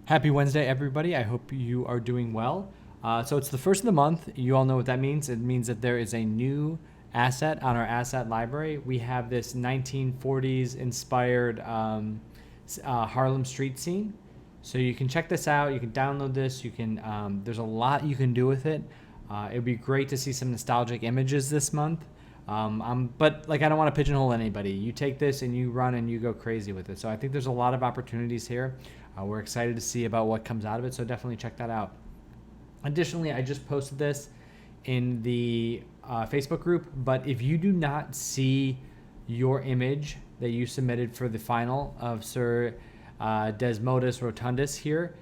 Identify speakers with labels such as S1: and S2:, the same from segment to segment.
S1: Happy Wednesday, everybody. I hope you are doing well. So it's the first of the month. You all know what that means. It means that there is a new asset on our asset library. We have this 1940s inspired Harlem street scene. So you can check this out. You can download this. You can. There's a lot you can do with it. It'd be great to see some nostalgic images this month. But I don't want to pigeonhole anybody. You take this and you run and you go crazy with it. So I think there's a lot of opportunities here. We're excited to see about what comes out of it. So definitely check that out. Additionally, I just posted this in the Facebook group. But if you do not see your image that you submitted for the final of Sir Desmodus Rotundus here,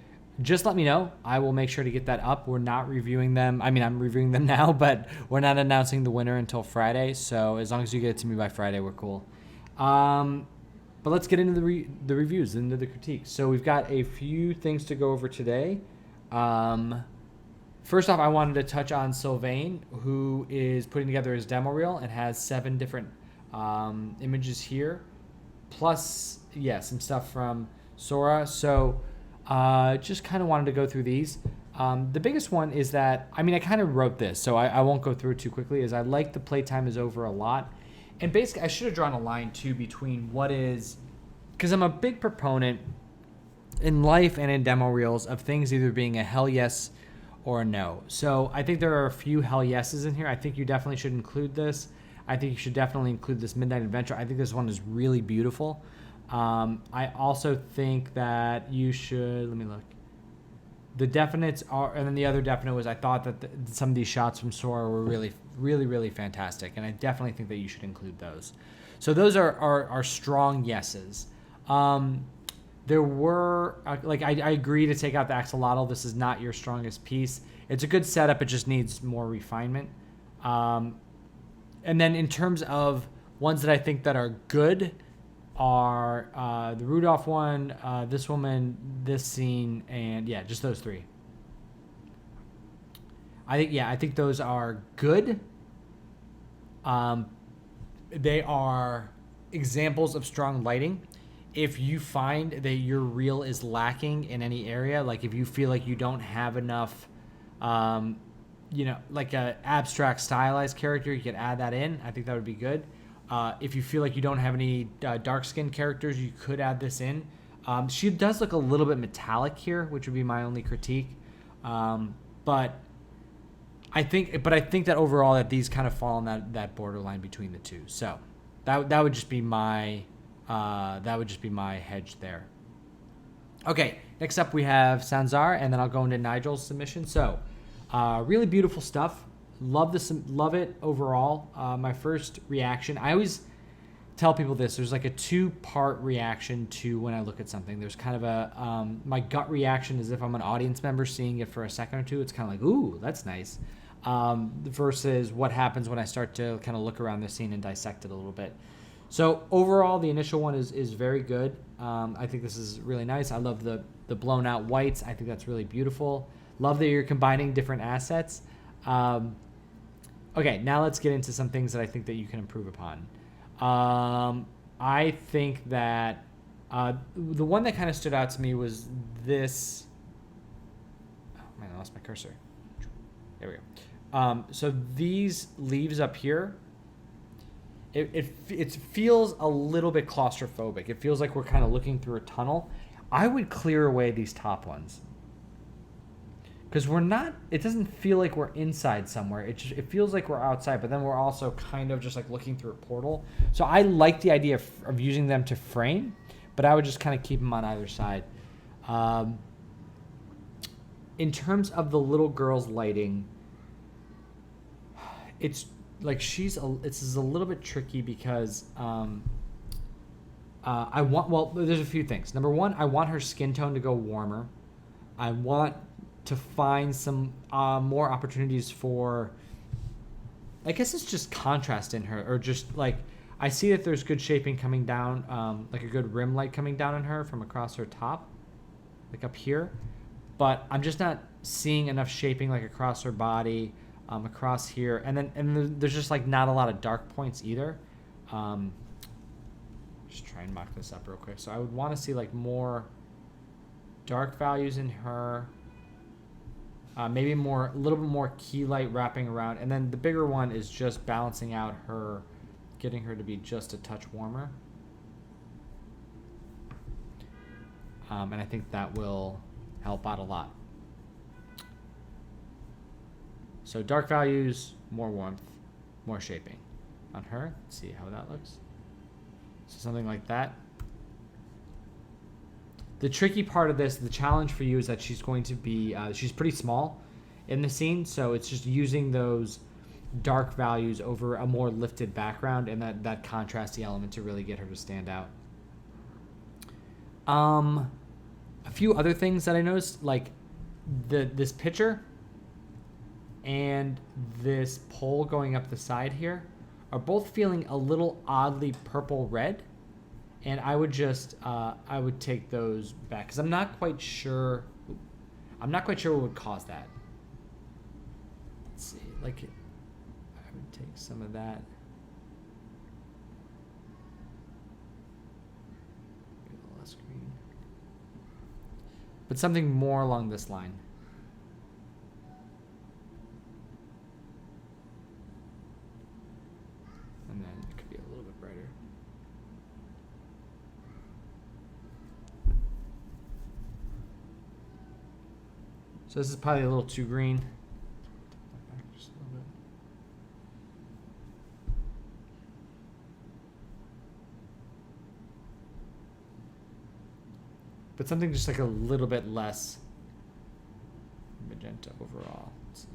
S1: just let me know. I will make sure to get that up. We're not reviewing them. I mean, I'm reviewing them now, but we're not announcing the winner until Friday. So as long as you get it to me by Friday, we're cool. But let's get into the reviews, into the critiques. So we've got a few things to go over today. First off, I wanted to touch on Sylvain, who is putting together his demo reel and has 7 different images here. Plus, some stuff from Sora. So just kind of wanted to go through these. The biggest one is that, I kind of wrote this, so I won't go through it too quickly, is I like the playtime is over a lot. And basically, I should have drawn a line, too, between what is... Because I'm a big proponent in life and in demo reels of things either being a hell yes or a no. So I think there are a few hell yeses in here. I think you definitely should include this. I think you should definitely include this Midnight Adventure. I think this one is really beautiful. I also think that you should... Let me look. The definites are... And then the other definite was I thought that some of these shots from Sora were really, really, really fantastic. And I definitely think that you should include those. So those are strong yeses. There were... I agree to take out the axolotl. This is not your strongest piece. It's a good setup. It just needs more refinement. And then in terms of ones that I think that are good... are the Rudolph one, this woman, this scene, and just those 3. I think those are good. They are examples of strong lighting. If you find that your reel is lacking in any area, like if you feel like you don't have enough, like a abstract stylized character, you could add that in. I think that would be good. If you feel like you don't have any dark-skinned characters, you could add this in. She does look a little bit metallic here, which would be my only critique. But I think that overall that these kind of fall on that borderline between the two. So that would just be my hedge there. Okay, next up we have Sansar, and then I'll go into Nigel's submission. So really beautiful stuff. Love it overall. My first reaction, I always tell people this, there's like a 2-part reaction to when I look at something. There's kind of a, my gut reaction is if I'm an audience member seeing it for a second or two, it's kind of like, ooh, that's nice. Versus what happens when I start to kind of look around the scene and dissect it a little bit. So overall, the initial one is very good. I think this is really nice. I love the blown out whites. I think that's really beautiful. Love that you're combining different assets. Okay, now let's get into some things that I think that you can improve upon. I think that the one that kind of stood out to me was this. Oh man, I lost my cursor. There we go. So these leaves up here, it feels a little bit claustrophobic. It feels like we're kind of looking through a tunnel. I would clear away these top ones. Because it doesn't feel like we're inside somewhere. It feels like we're outside, but then we're also kind of just like looking through a portal. So I like the idea of using them to frame, but I would just kind of keep them on either side. In terms of the little girl's lighting, it's like this is a little bit tricky because there's a few things. Number one, I want her skin tone to go warmer. I want to find some more opportunities for, I guess it's just contrast in her, or just like, I see that there's good shaping coming down, like a good rim light coming down on her from across her top, like up here, but I'm just not seeing enough shaping like across her body, across here, and then there's just like not a lot of dark points either. Just try and mock this up real quick. So I would want to see like more dark values in her. Maybe a little bit more key light wrapping around. And then the bigger one is just balancing out her, getting her to be just a touch warmer. And I think that will help out a lot. So dark values, more warmth, more shaping on her. Let's see how that looks. So something like that. The tricky part of this, the challenge for you, is that she's going to be, she's pretty small in the scene, so it's just using those dark values over a more lifted background and that contrasty element to really get her to stand out. A few other things that I noticed, like this picture and this pole going up the side here are both feeling a little oddly purple red. And I would just, I would take those back because I'm not quite sure what would cause that. Let's see, like, I would take some of that. A little less green. But something more along this line. And then it could be a little bit brighter. So this is probably a little too green. Just a little bit. But something just like a little bit less magenta overall. Let's see.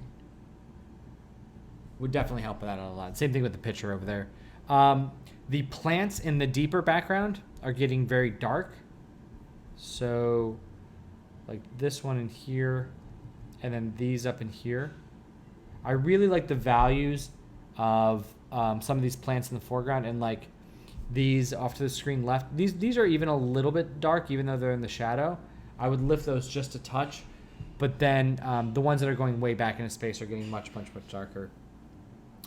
S1: Would definitely help that out a lot. Same thing with the picture over there. The plants in the deeper background are getting very dark. So like this one in here, and then these up in here. I really like the values of some of these plants in the foreground, and like these off to the screen left. These are even a little bit dark, even though they're in the shadow. I would lift those just a touch, but then the ones that are going way back into space are getting much darker.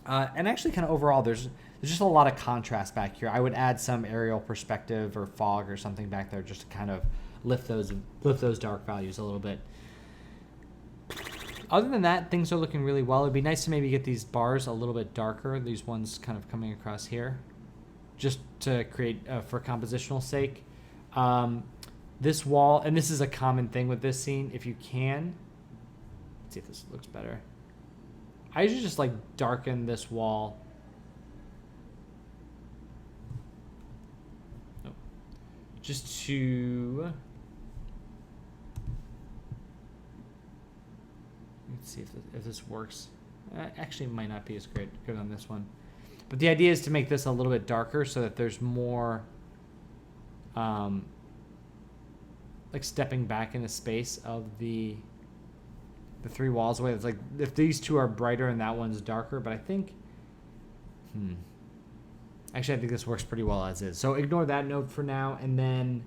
S1: And actually, kind of overall, there's just a lot of contrast back here. I would add some aerial perspective or fog or something back there just to kind of lift those dark values a little bit. Other than that, things are looking really well. It'd be nice to maybe get these bars a little bit darker. These ones kind of coming across here, just to create for compositional sake. This wall, and this is a common thing with this scene. If you can, let's see if this looks better. I usually just like darken this wall. Oh. Just to. Let's see if this works. Actually, it might not be as good on this one. But the idea is to make this a little bit darker so that there's more like stepping back into space of the three walls away. It's like if these two are brighter and that one's darker, but I think actually I think this works pretty well as is. So ignore that note for now, and then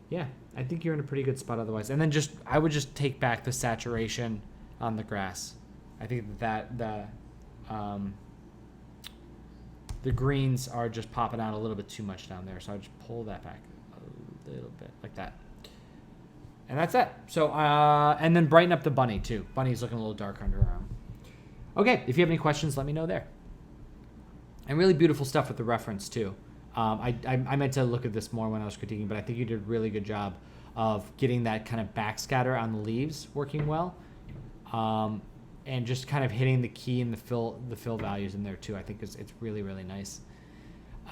S1: yeah, I think you're in a pretty good spot otherwise. And then I would just take back the saturation on the grass. I think that the greens are just popping out a little bit too much down there, so I just pull that back a little bit like that. And that's it. So, and then brighten up the bunny too. Bunny's looking a little dark under her arm. Okay, if you have any questions, let me know there. And really beautiful stuff with the reference too. I meant to look at this more when I was critiquing, but I think you did a really good job of getting that kind of backscatter on the leaves working well. And just kind of hitting the key and the fill values in there too. I think it's really, really nice.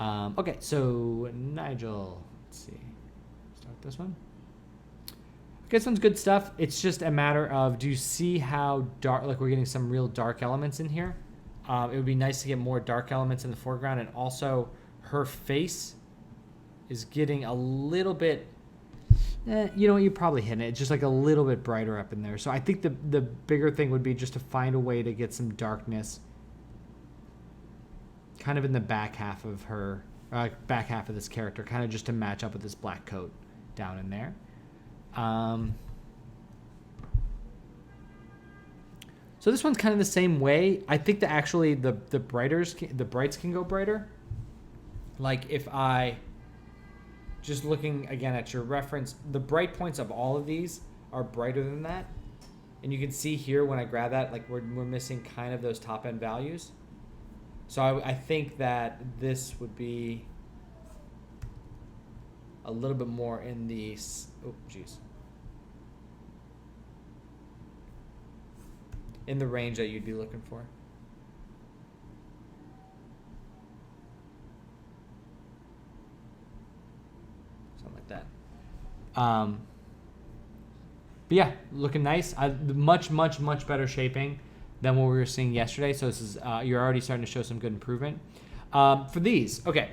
S1: Okay, so Nigel, let's see. Start this one. Okay, this one's good stuff. It's just a matter of, do you see how dark, like we're getting some real dark elements in here? It would be nice to get more dark elements in the foreground, and also her face is getting a little bit, you know what, you probably hit it. It's just like a little bit brighter up in there. So I think the bigger thing would be just to find a way to get some darkness kind of in the back half of her, back half of this character, kind of just to match up with this black coat down in there. So this one's kind of the same way. I think that actually the brights can go brighter. Like if I just looking again at your reference, the bright points of all of these are brighter than that. And you can see here when I grab that, like we're missing kind of those top end values. So I think that this would be a little bit more in the, in the range that you'd be looking for. Something like that. But yeah, looking nice. Much better shaping than what we were seeing yesterday. So this is you're already starting to show some good improvement. For these, okay.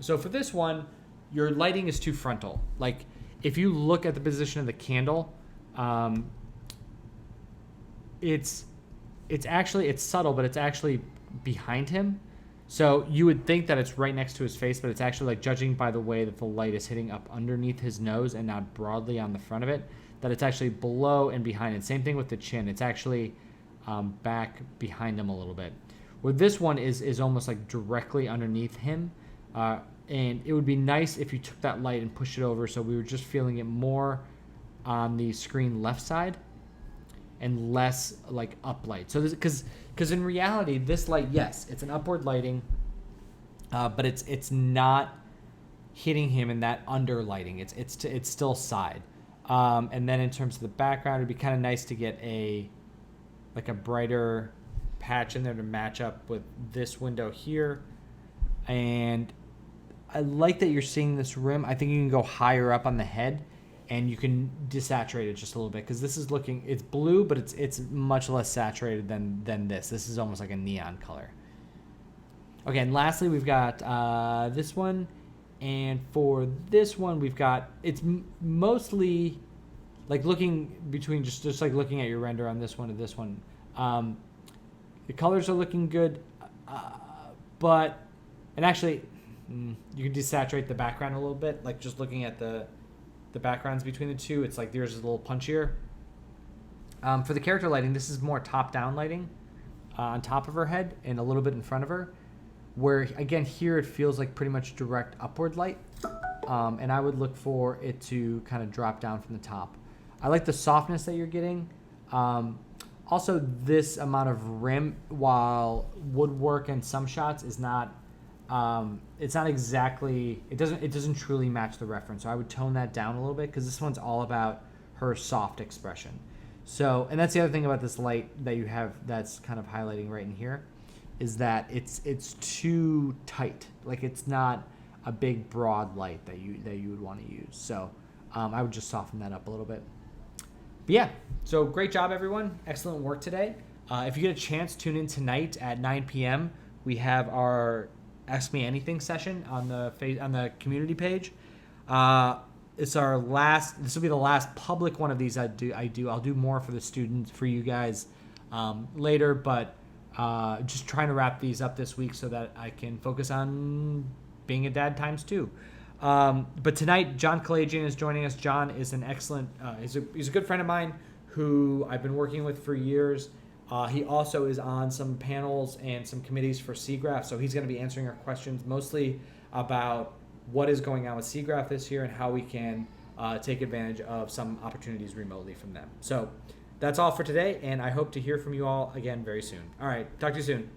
S1: So for this one, your lighting is too frontal. Like if you look at the position of the candle, it's subtle, but it's actually behind him. So you would think that it's right next to his face, but it's actually, like, judging by the way that the light is hitting up underneath his nose and not broadly on the front of it, that it's actually below and behind it. Same thing with the chin. It's actually back behind him a little bit. Where this one is almost like directly underneath him. And it would be nice if you took that light and pushed it over so we were just feeling it more on the screen left side and less like up light. So because in reality, this light, yes, it's an upward lighting, but it's not hitting him in that under lighting. It's still side. And then in terms of the background, it'd be kind of nice to get a brighter patch in there to match up with this window here. And I like that you're seeing this rim. I think you can go higher up on the head and you can desaturate it just a little bit, because this is it's blue, but it's much less saturated than this. This is almost like a neon color. Okay, and lastly, we've got this one. And for this one, we've got, it's mostly like looking between just like looking at your render on this one to this one. The colors are looking good, but, and actually, you can desaturate the background a little bit, like just looking at the backgrounds between the two. It's like theirs is a little punchier. For the character lighting, this is more top-down lighting on top of her head and a little bit in front of her, where, again, here it feels like pretty much direct upward light, and I would look for it to kind of drop down from the top. I like the softness that you're getting. Also, this amount of rim, while woodwork in some shots is not, it's not exactly, it doesn't truly match the reference. So I would tone that down a little bit, because this one's all about her soft expression. So, and that's the other thing about this light that you have that's kind of highlighting right in here, is that it's too tight. Like, it's not a big broad light that you would want to use. So I would just soften that up a little bit. But yeah, so great job, everyone. Excellent work today. If you get a chance, tune in tonight at 9 p.m. We have our Ask Me Anything session on the community page. It's our last. This will be the last public one of these. I'll do more for the students, for you guys later, but just trying to wrap these up this week so that I can focus on being a dad times two. But tonight, John Kalajian is joining us. John is an excellent. He's a good friend of mine who I've been working with for years. He also is on some panels and some committees for CGRAPH, so he's going to be answering our questions mostly about what is going on with CGRAPH this year and how we can take advantage of some opportunities remotely from them. So that's all for today, and I hope to hear from you all again very soon. All right, talk to you soon.